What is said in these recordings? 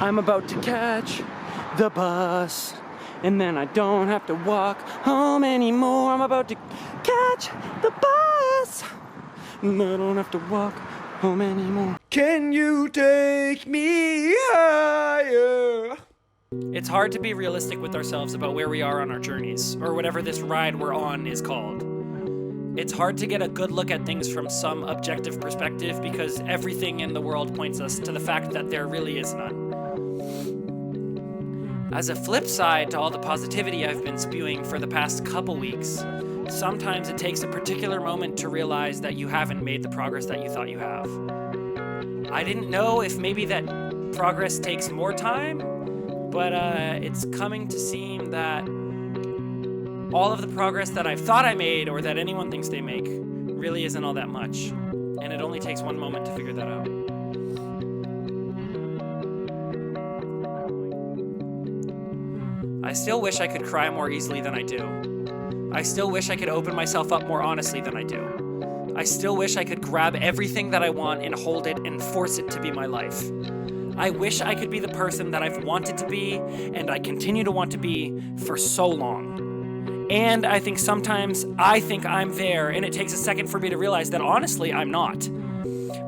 I'm about to catch the bus, and then I don't have to walk home anymore. I'm about to catch the bus, and I don't have to walk home anymore. Can you take me higher? It's hard to be realistic with ourselves about where we are on our journeys, or whatever this ride we're on is called. It's hard to get a good look at things from some objective perspective because everything in the world points us to the fact that there really is none. As a flip side to all the positivity I've been spewing for the past couple weeks, sometimes it takes a particular moment to realize that you haven't made the progress that you thought you have. I didn't know if maybe that progress takes more time, but it's coming to seem that all of the progress that I've thought I made or that anyone thinks they make really isn't all that much. And it only takes one moment to figure that out. I still wish I could cry more easily than I do. I still wish I could open myself up more honestly than I do. I still wish I could grab everything that I want and hold it and force it to be my life. I wish I could be the person that I've wanted to be and I continue to want to be for so long. And I think sometimes I think I'm there and it takes a second for me to realize that honestly I'm not.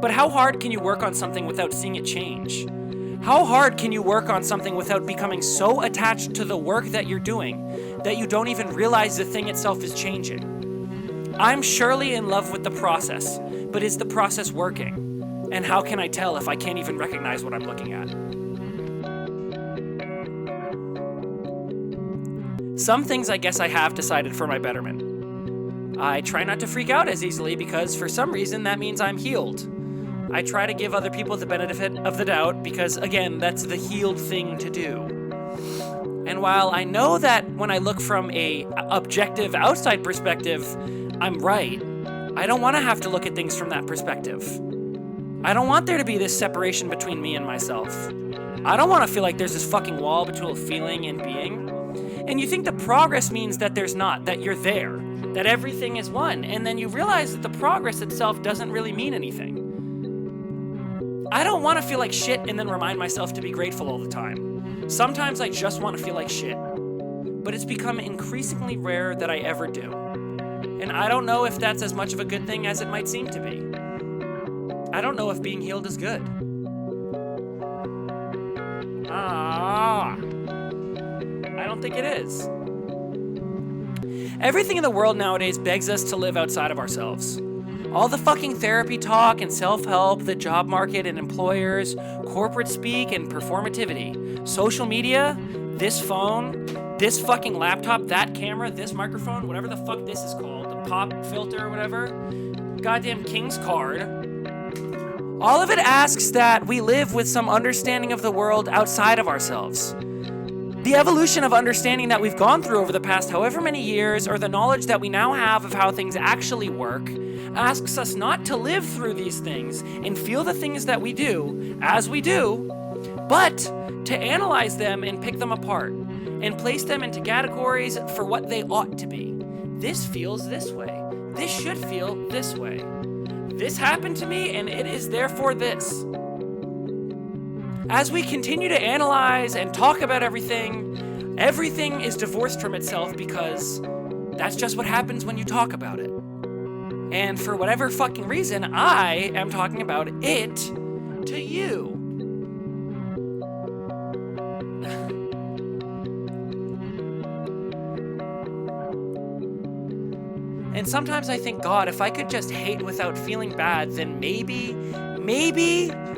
But how hard can you work on something without seeing it change? How hard can you work on something without becoming so attached to the work that you're doing that you don't even realize the thing itself is changing? I'm surely in love with the process, but is the process working? And how can I tell if I can't even recognize what I'm looking at? Some things I guess I have decided for my betterment. I try not to freak out as easily because for some reason that means I'm healed. I try to give other people the benefit of the doubt because, again, that's the healed thing to do. And while I know that when I look from a objective outside perspective, I'm right, I don't want to have to look at things from that perspective. I don't want there to be this separation between me and myself. I don't want to feel like there's this fucking wall between feeling and being. And you think the progress means that there's not, that you're there, that everything is one, and then you realize that the progress itself doesn't really mean anything. I don't want to feel like shit and then remind myself to be grateful all the time. Sometimes I just want to feel like shit. But it's become increasingly rare that I ever do. And I don't know if that's as much of a good thing as it might seem to be. I don't know if being healed is good. I don't think it is. Everything in the world nowadays begs us to live outside of ourselves. All the fucking therapy talk and self-help, the job market and employers, corporate speak and performativity, social media, this phone, this fucking laptop, that camera, this microphone, whatever the fuck this is called, the pop filter or whatever, goddamn King's card. All of it asks that we live with some understanding of the world outside of ourselves. The evolution of understanding that we've gone through over the past however many years, or the knowledge that we now have of how things actually work, asks us not to live through these things and feel the things that we do, as we do, but to analyze them and pick them apart, and place them into categories for what they ought to be. This feels this way. This should feel this way. This happened to me, and it is therefore this. As we continue to analyze and talk about everything, everything is divorced from itself because that's just what happens when you talk about it. And for whatever fucking reason, I am talking about it to you. And sometimes I think, God, if I could just hate without feeling bad, then maybe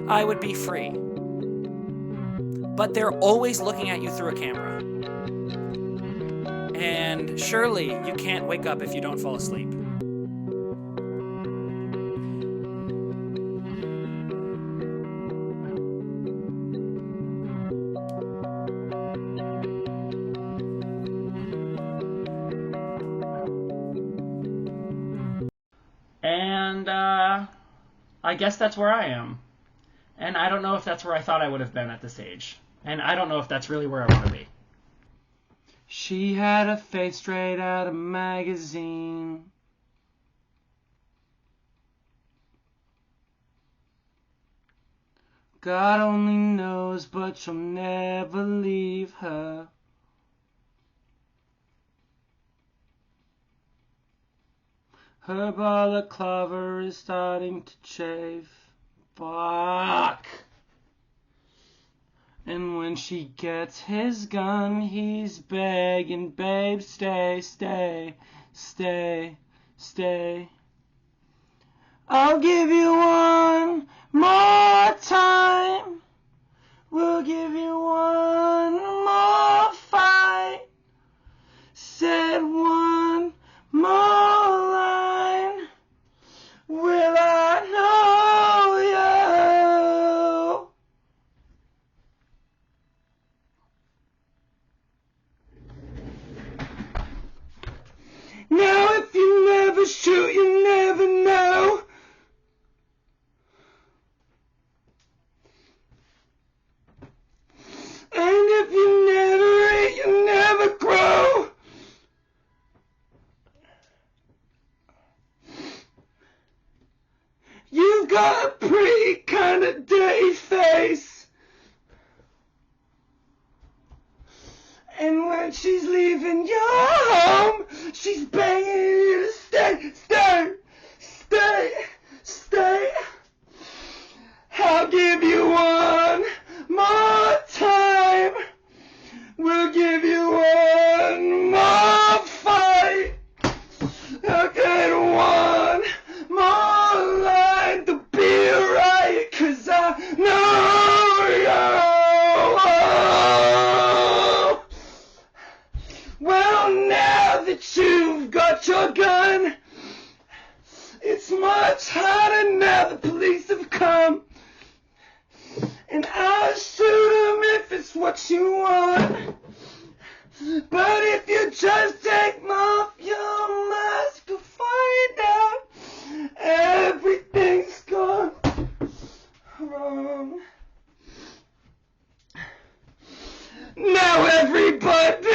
I would be free. But they're always looking at you through a camera. And surely you can't wake up if you don't fall asleep. And I guess that's where I am. And I don't know if that's where I thought I would have been at this age. And I don't know if that's really where I want to be. She had a face straight out of a magazine. God only knows, but you'll never leave her. Her balaclava is starting to chafe. Fuck! And when she gets his gun, he's begging, babe, stay, stay, stay, stay. I'll give you one more time. We'll give you one more fight. Said one more line. Will I know you? Now if you never shoot, you never know. And if you never eat, you never grow. You've got a pretty kind of dirty face. And when she's leaving your home, she's begging you to stay, stay, stay, stay. I'll give you one more time. We'll give you one more fight. I'll get one more line to be right, 'cause I know you. Well, now that you've got your gun, it's much harder now the police have come. And I'll shoot him if it's what you want. But if you just take off your mask, you'll find out everything's gone wrong. Now everybody